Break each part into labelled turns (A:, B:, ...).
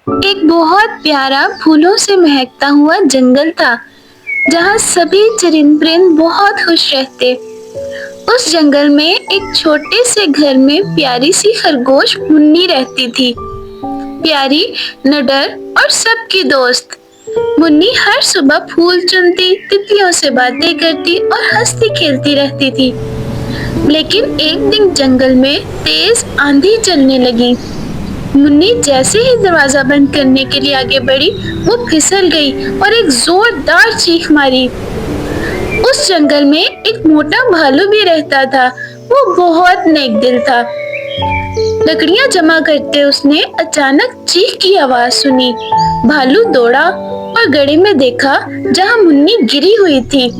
A: एक बहुत प्यारा फूलों से महकता हुआ जंगल था, जहाँ सभी चरिंद परिंद बहुत खुश रहते। उस जंगल में एक छोटे से घर में प्यारी सी खरगोश मुन्नी रहती थी। प्यारी, निडर और सबकी दोस्त। मुन्नी हर सुबह फूल चुनती, तितलियों से बातें करती और हंसती खेलती रहती थी। लेकिन एक दिन जंगल में तेज आंधी चलने लगी। मुन्नी जैसे ही दरवाजा बंद करने के लिए आगे बढ़ी, वो फिसल गई और एक जोरदार चीख मारी। उस जंगल में एक मोटा भालू भी रहता था। वो बहुत नेक दिल था। लकड़ियां जमा करते उसने अचानक चीख की आवाज सुनी। भालू दौड़ा और गड्ढे में देखा जहां मुन्नी गिरी हुई थी।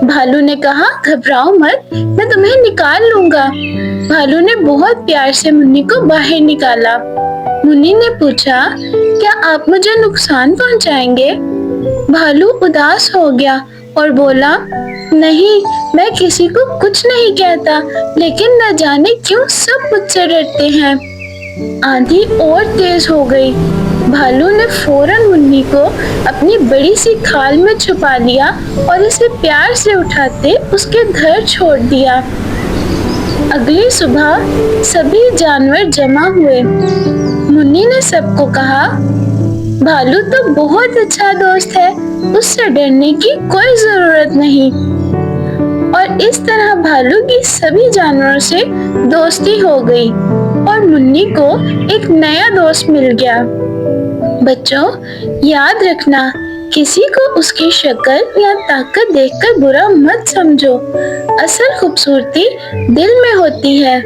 A: भालू ने कहा, घबराओ मत, मैं तुम्हें निकाल लूंगा। भालू ने बहुत प्यार से मुन्नी को बाहर निकाला। मुन्नी ने पूछा, क्या आप मुझे नुकसान पहुंचाएंगे? भालू उदास हो गया और बोला, नहीं, मैं किसी को कुछ नहीं कहता, लेकिन न जाने क्यों सब मुझसे डरते हैं। आंधी और तेज हो गई। भालू ने फौरन मुन्नी को अपनी बड़ी सी खाल में छुपा लिया और उसे प्यार से उठाते उसके घर छोड़ दिया। अगली सुबह सभी जानवर जमा हुए। मुन्नी ने सबको कहा, भालू तो बहुत अच्छा दोस्त है, उससे डरने की कोई जरूरत नहीं। और इस तरह भालू की सभी जानवरों से दोस्ती हो गई और मुन्नी को एक नया दोस्त मिल गया। बच्चों, याद रखना, किसी को उसकी शक्ल या ताकत देखकर बुरा मत समझो। असल खूबसूरती दिल में होती है।